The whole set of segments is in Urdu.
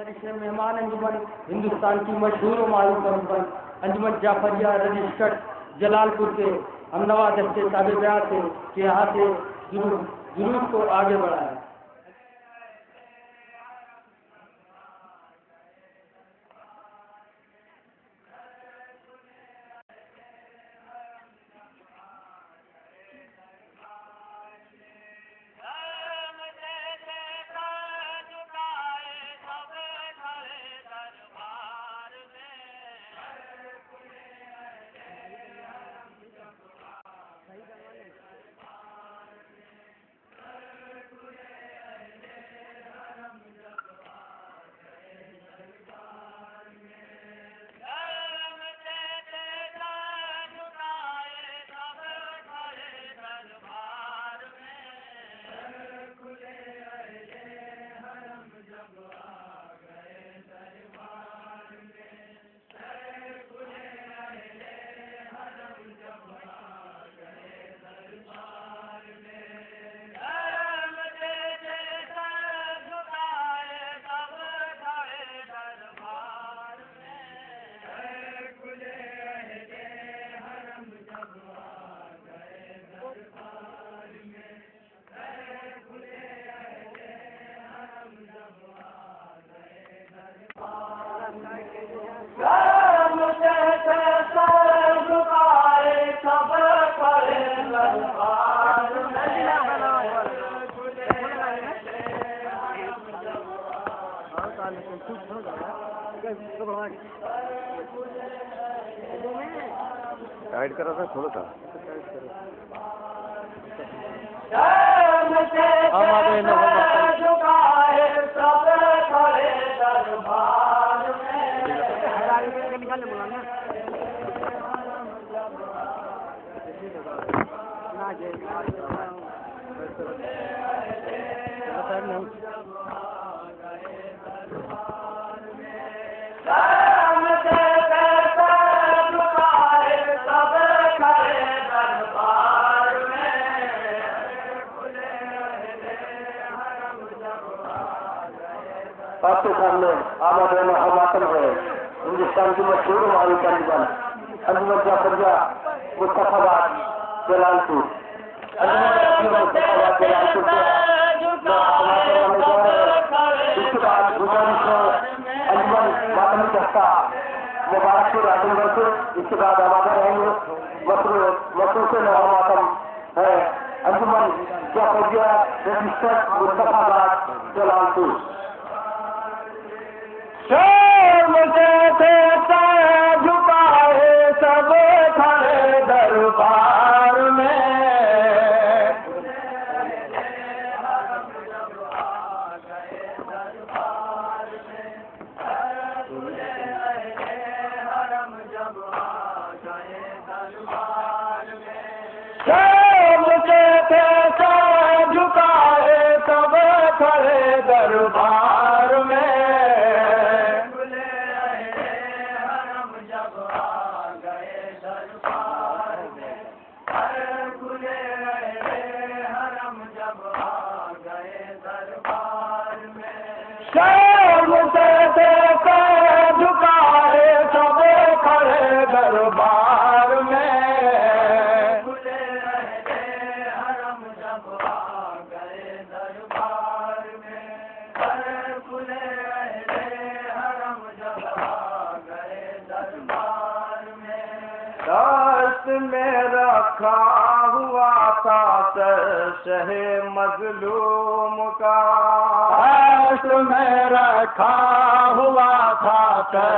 مہمان انجمن ہندوستان کی مشہور و معروف انجمن انجمن جعفریہ رجسٹرڈ جلال پور کے ہمنوا دستے تابع بیان تھے کہ یہاں سے جلوس کو آگے بڑھایا۔ ٹائٹ کرا تھا تھوڑا تھا آپ کے سامنے آمد ماتم ہے ہندوستان کی مشہور معروف انجمن انجمن جعفریہ مصطفی آباد جلال پور اس کے بعد گزارش ہے انجمن ماتمی دستہ مبارک پور اعظم گڑھ سے اس کے بعد آمادہ رہیں گے مخصوص ماتم ہے انجمن جعفریہ رجسٹرڈ مصطفی آباد جلال پور۔ مجھے دیتا جھکائے سب کھڑے دربار میں مجھے دیتا جھکائے سب کھڑے دربار میں جھکائے سب کھڑے دربار میں دست میں رکھا ہوا تھا شہ مظلوم کا دست میں رکھا ہوا تھا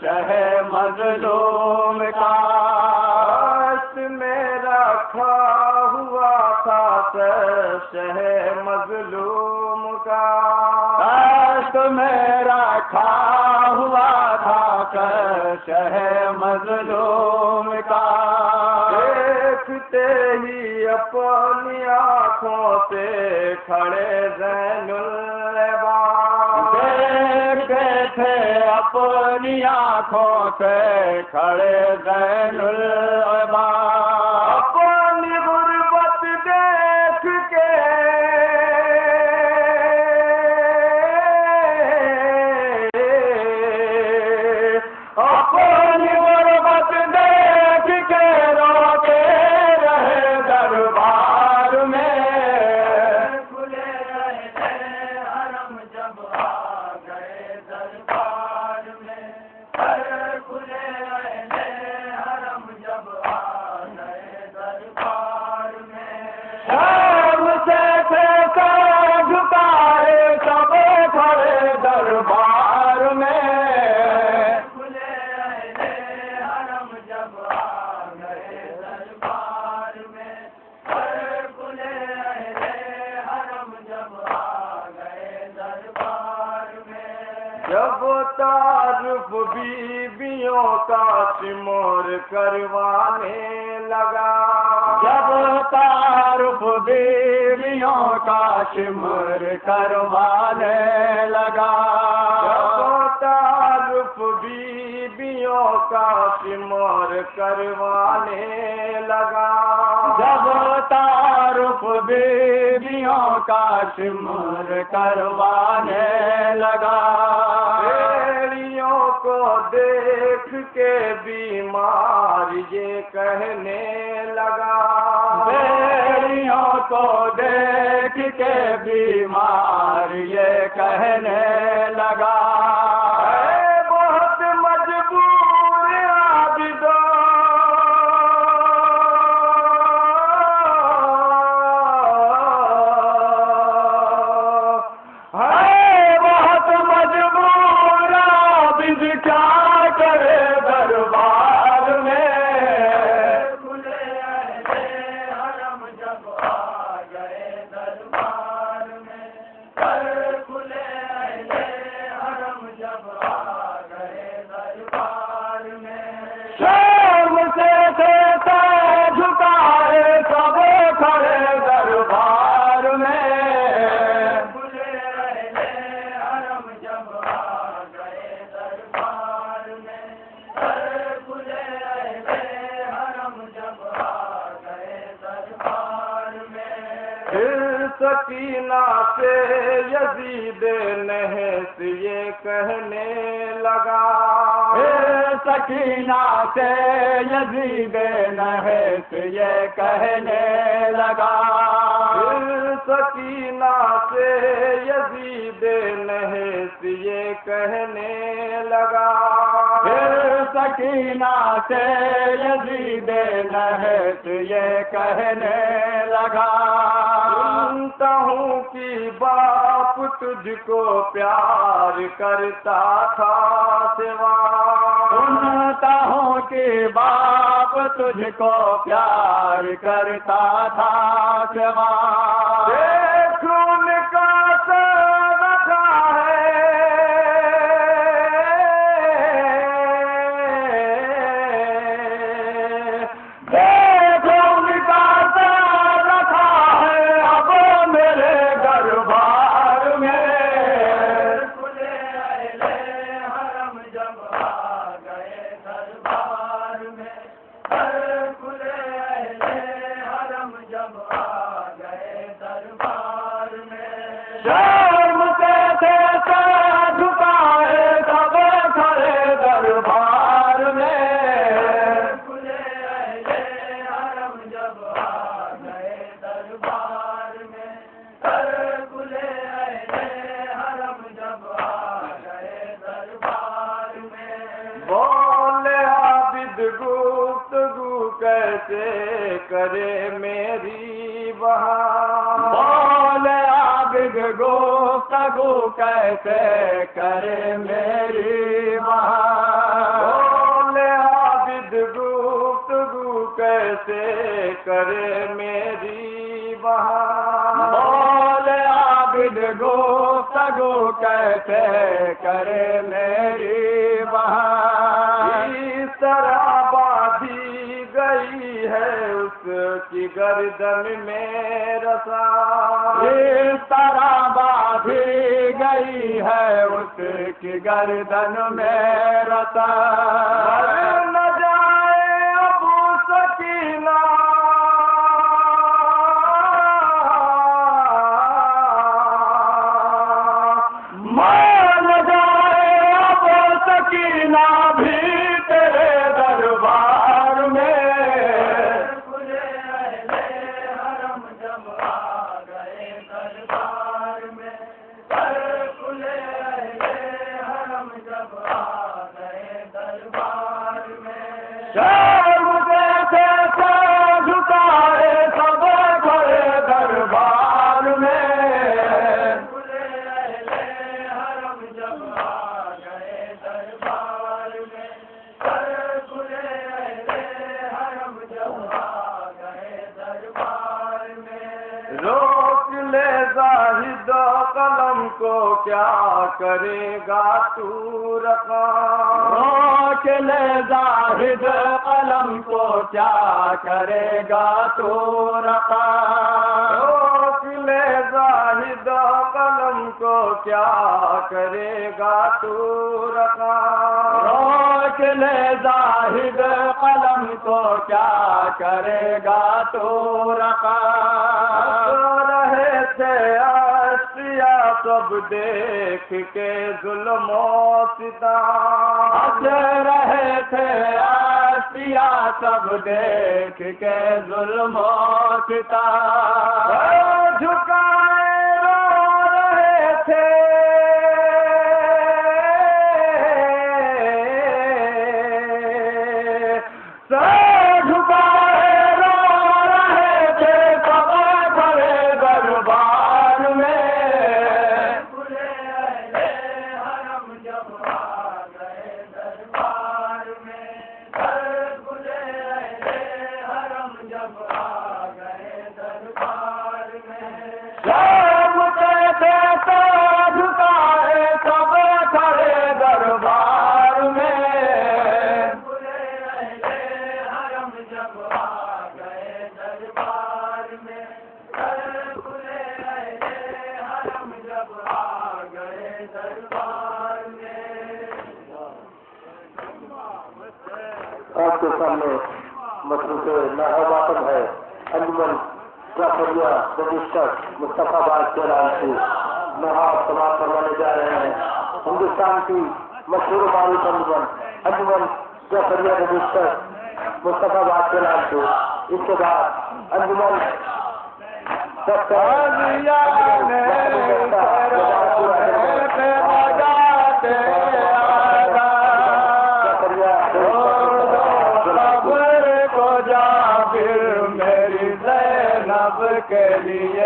شہ مظلوم کا دست میں رکھا ہوا تھا شہ مظلوم کا دست میں رکھا ہوا تھا شہ مظلوم کا دیکھتے ہی اپنی آنکھوں سے کھڑے زین العباد دیکھتے تھے اپنی آنکھوں سے کھڑے زین العباد اپنی غربت دیکھ کے جب تعارف بیویوں کا شمار کروانے لگا، جب تعارف بیویوں کا شمار کروانے لگا، جب تعارف بیویوں کا شمار کروانے لگا، جب تعارف بیویوں کا شمار کروانے لگا، بیڑیوں کو دیکھ کے بیمار یہ کہنے لگا، بیڑیوں کو دیکھ کے بیمار یہ کہنے لگا، اے بہت مجبور عابدو، کیا کرے دربار میں، کھلے اہل حرم جب آ گئے دربار میں، کھلے اہل حرم جب آ گئے دربار میں، شام سے جھکائے سب کھڑے دربار میں، کھلے اہل حرم جب آ گئے دربار میں، کھلے اہل حرم جب آ گئے دربار میں، پھر سکینہ سے یزید نحس یہ کہنے لگا، سکینہ سے یزید نحس یہ کہنے لگا، سکینہ سے یزید نحس یہ کہنے لگا، سکینہ سے یزید نحس یہ کہنے لگا، سنتا ہوں کہ باپ تجھ کو پیار کرتا تھا سوا، سنتا ہوں کہ باپ تجھ کو پیار کرتا تھا سوا، دیکھ ان کا سر رکھا ہے، دیکھ ان کا سر رکھا ہے اب میرے دربار میں، کھلے اہل حرم جب آ گئے دربار میں، کھلے اہل حرم جب آ گئے دربار میں، شرم سے جھکائے سب کھڑے دربار میں، کھلے اہل حرم جب آ گئے دربار میں، کھلے اہل حرم جب آ گئے دربار میں، بولے عابد گفتگو کیسے کرے میری بہار، بولے عابد گفتگو کیسے کرے میری بہار، بولے عابد گفتگو کیسے کرے میری بہار، بولے عابد گفتگو کیسے کرے میری بہار، اس طرح باندھی گئی ہے اس کی گردن میں رسا، اس طرح باندھی گئی ہے اس کی گردن میں رسا، مر نہ جائے اب سکینہ، مان جائے اب سکینہ بھی تیرے دربار میں، کھلے اہل حرم جب آ گئے دربار میں، کھلے اہل حرم جب آ گئے دربار میں، شرم سے جھکائے سب کھڑے دربار میں، کھلے اہل حرم جب آ گئے دربار میں، کھلے اہل حرم جب آ گئے دربار میں، روک لے زاہد و قلم کو کیا کرے گا تو رقم روک لے زاہد قلم کو کیا کرے گا تو رقم روک لے زاہد قلم کو کیا کرے گا تو رقم روک لے زاہد قلم کو کیا کرے گا تو رقم رہے تھے اشیا سب دیکھ کے ظلم و ستم ہنس رہے تھے اشیا سب دیکھ کے ظلم و ستم جھکائے رو رہے تھے آپ کے سامنے مصروف نغماتم ہے انجمن جعفریہ رجسٹر مصطفیٰ آباد کے نام سے نہاد سماعت کروانے جا رہے ہیں ہندوستان کی مشہور معروف انجمن جعفریہ رجسٹر مصطفیٰ آباد کے نام سے اس کے بعد انجمن کے لیے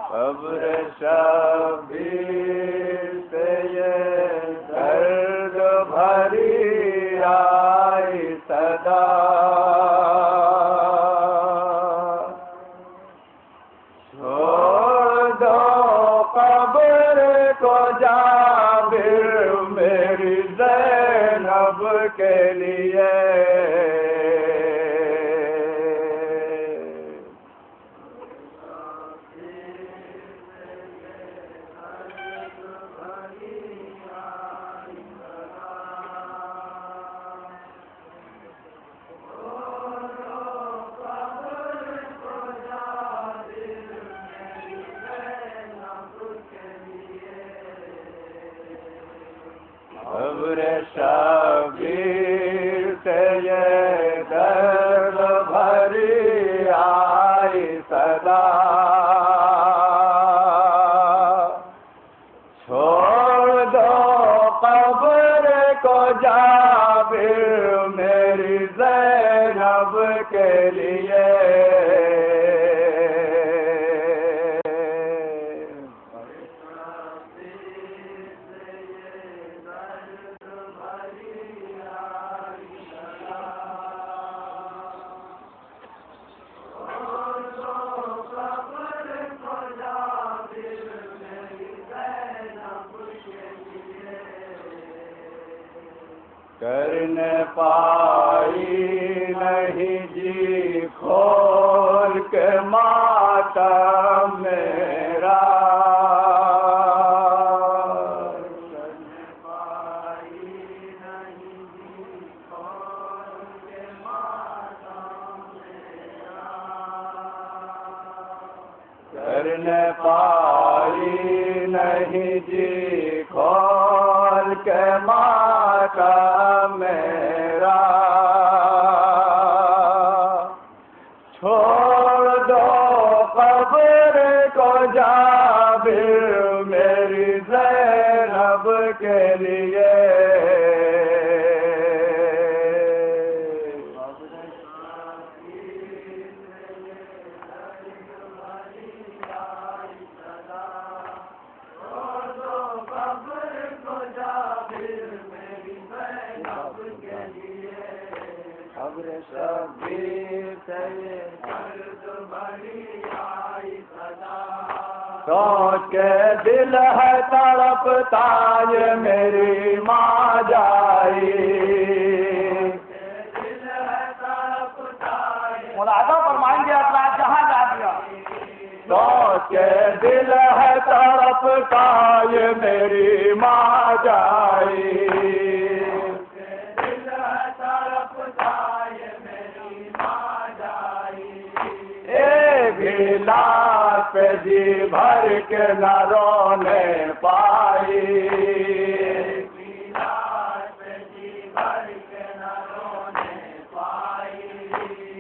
قبر شبیر سے یہ درد بھری آئی صدا چھوڑ دو قبر کو جابر میری زینب کے لیے قبر شبیر سے یہ درد بھری آئی صدا چھوڑ دو قبر کو جابر میری زینب کے لیے کرنے پائی نہیں جی کھول کے ماتم میرا کرنے پائی نہیں جی کھول کے ماتم میرا کرنے پائی نہیں جی کھول کے ماتم میرا چھوڑ دو قبر کو جابر میری زینب کے لیے خبر شبیر سوچ کے دل ہے تڑپتا یہ میری ماں جائی. ملاحظہ فرمائیں گے حضرات جہاں جا دیا. سوچ کے دل ہے تڑپتا یہ میری ماں جائی. لاش پہ جی بھر کے نہ رونے پائی.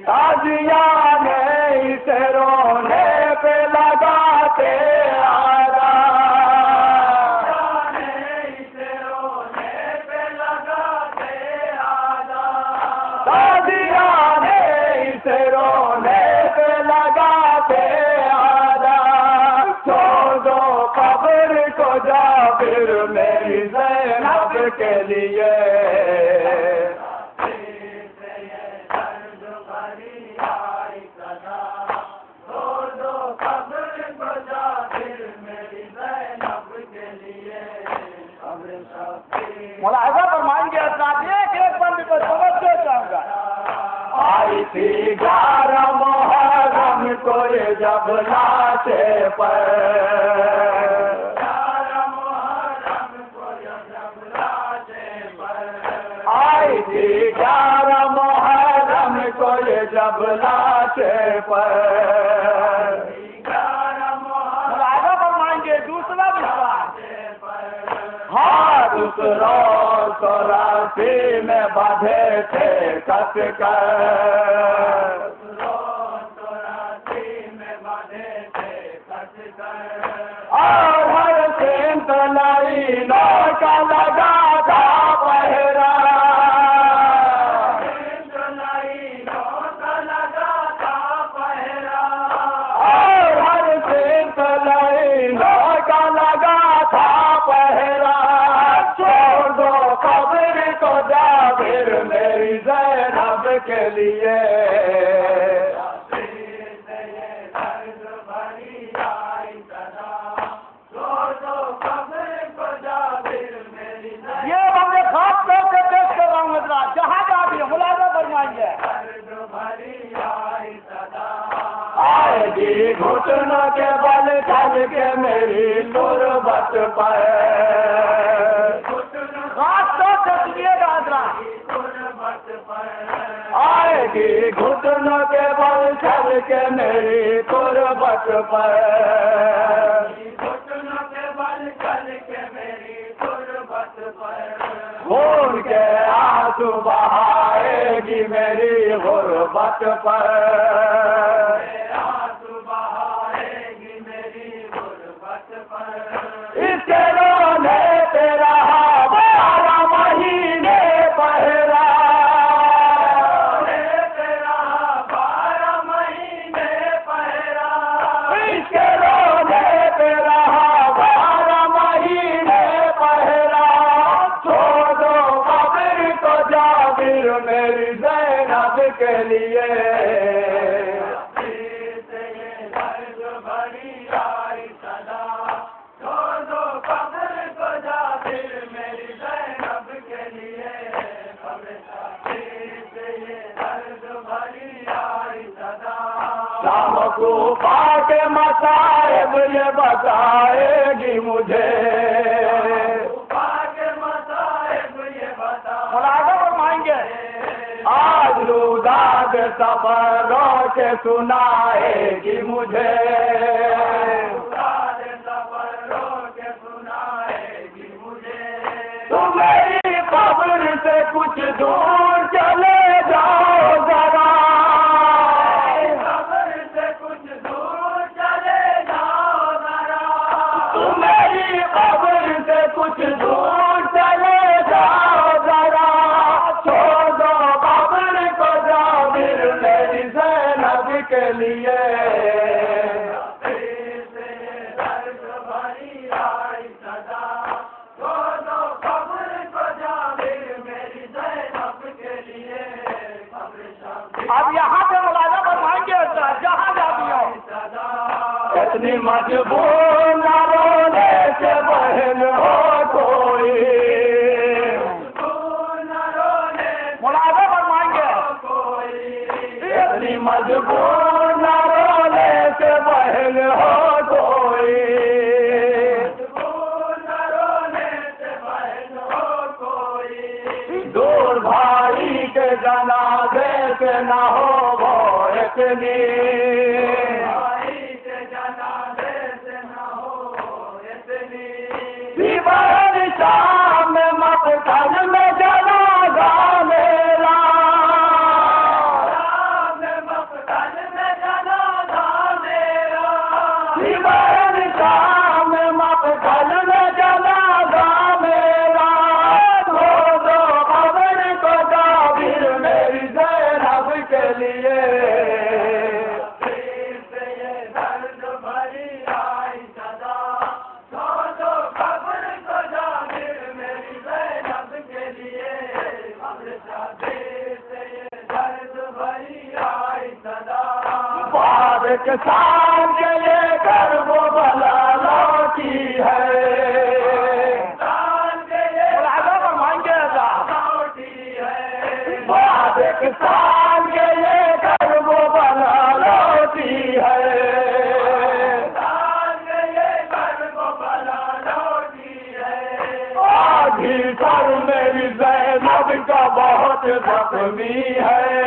تازیاں نے اسے رونے پہ لگاتے آیا. تازیاں نے اسے رونے پہ لگاتے آیا. چھوڑ دو قبر کو جابر میری زینب کے لیے. ملاحظہ فرمائیں گے حضرات ایک بند کو توجہ چاہوں گا. آئی تھی 11 محرم کو یہ جب لاتے پر. آئی تھی 11 محرم کو یہ جب لاتے پر. ملاحظہ فرمائیں گے دوسرا وشواس. ہاتھ سوراسی میں باندھے تھے کس کر. اور ہر سمت لائنوں کا لگا تھا پہرا. اور ہر سمت لائنوں کا لگا تھا پہرا. چھوڑ دو قبر کو جابر میری زینب کے لیے. یہ ہمیں خاص طور سے پیش کر رہا ہوں حضرات جہاں جا بھی ملاحظہ فرمائیں گے. آئے گی گھٹنوں کے بل چل کے میری تربت پر. خاص طور سے سنیے گا حضرات. آئے گی گھٹنوں کے بل چل کے میری تربت پر. خون کے آنسو بہائے گی میری غربت پر. اس کے رونے پہ رہا 12 مہینے پہرا. اس کے رونے پہ رہا 12 مہینے پہرا. چھوڑ دو قبر کو جابر میری زینب کے لیے. شام کو پاک مصائب یہ بتائے گی مجھے. ملاحظہ فرمائیں گے. آج روداد سفر رو کے سنائے گی مجھے. تم میری قبر سے کچھ دور چلے جاؤ ذرا. تم میری قبر سے کچھ دور چلے جاؤ ذرا. چھوڑ دو قبر کو جابر میری زینب کے لیے. اب یہاں سے ملاحظہ اتنی مجبور نہ رونے سے بہن ہو کوئی ملازم فرمائیں گے اتنی مجبور نہ رونے سے بہن ہو کوئی دور بھائی کے جنازے سے نہ ہو وہ اتنی شام میں مقتل میں جنازہ میرا مقتل میں جنازہ میرا شام میں مقتل میں جنازہ میرا دو دو قبر کو جابر میری زینب کے لیے کسان کے لے کر وہ بلا لوٹی ہے کسان کے لے کر وہ بلا لوٹی ہے آدھی سر میری زینب کا بہت زخمی ہے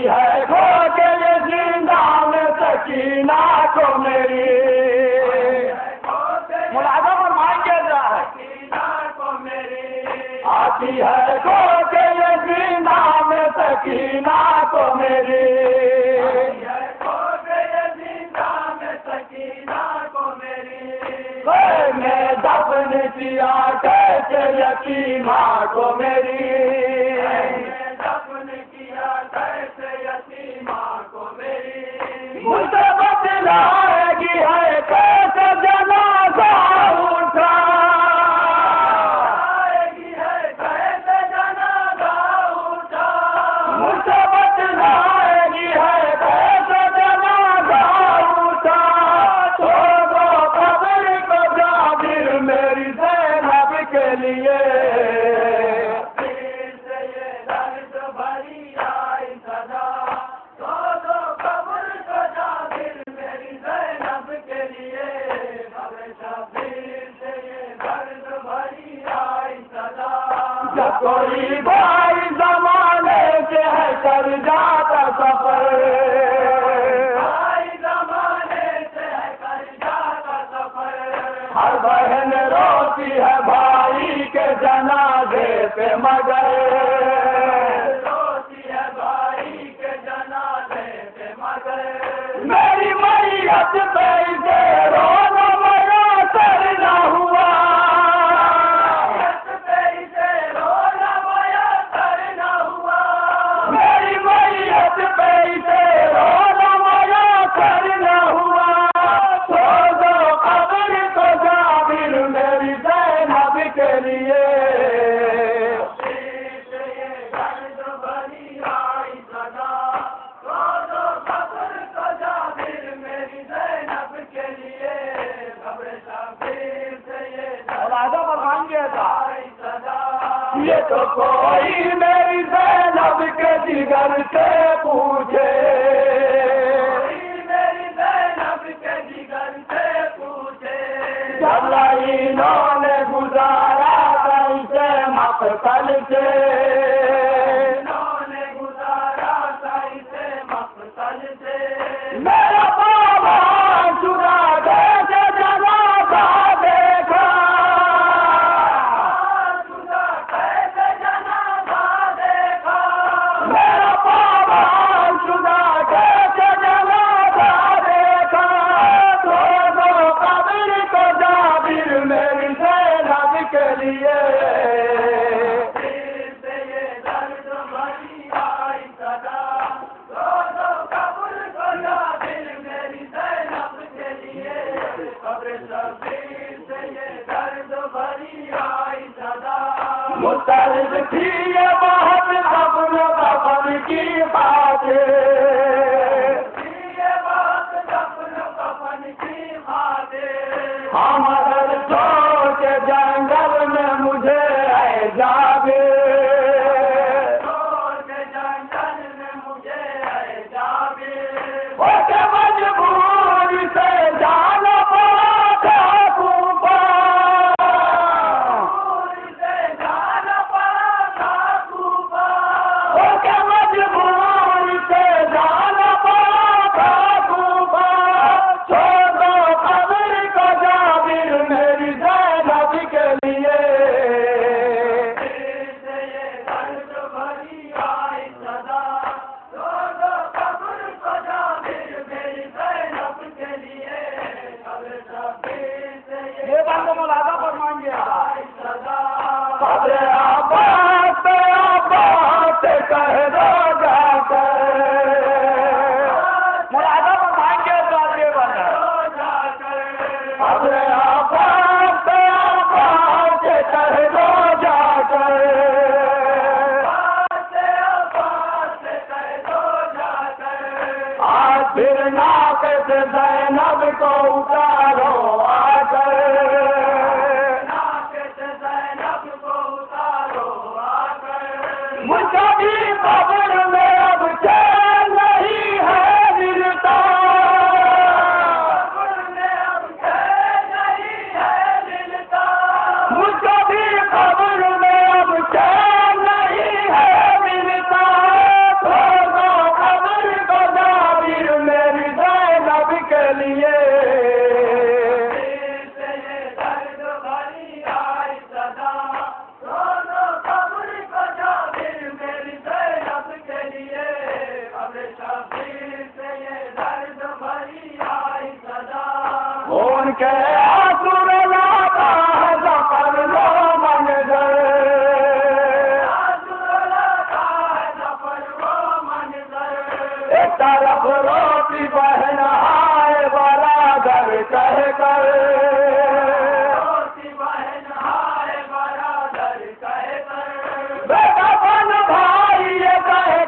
ہے کھو کے یہ زندہ میں سکینہ کو میری ملازم فرمائیں گے آتی ہے کھو کے یہ زندہ میں سکینہ کو میری میں دفن کیا کیسے یتیمہ کو میری مجھے بتلائے گی ہے کیسے جنازہ اٹھا مجھے بتلائے گی ہے کیسے جنازہ اٹھا تو وہ قبر کو جابر میری زینب کے لیے کوئی بھائی زمانے سے ہے کر جاتا سفر ہر بہن روتی ہے بھائی کے جنازے پہ مگر میری میت پہ اسے رونا میسر نہ ہوا یہ تو کوئی میری زینب کے جگر سے پوچھے جب انہوں نے گزارا اسے مقتل سے میرا بابا چرا دے لیے مسترد تھی یہ بہت قبل کفن کی باتیں ہم اگر سوچ جنگل میں مجھے ہے جاگے مجبور سے جانا زینب کو اتارو آ کر مجھے بھی قبر میں اب چین نہیں ہے ملتا مجھے بھی قبر میں اب چین نہیں ہے ملتا قبر کو جابر میری زینب کے لیے ان کے آسر لاتا ہے ظفر لو منظر ایک طرف روتی بہن آئے برادر کہہ کر بیٹا بن بھائی یہ کہہ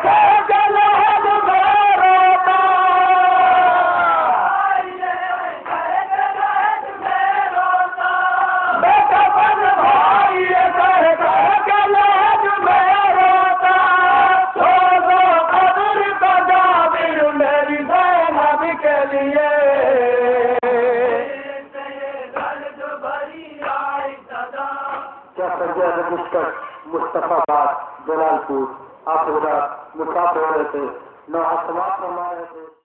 کے مصطفیٰ باد جلال پور آپ مسافر ہو رہے تھے نو آسمان فرما رہے تھے.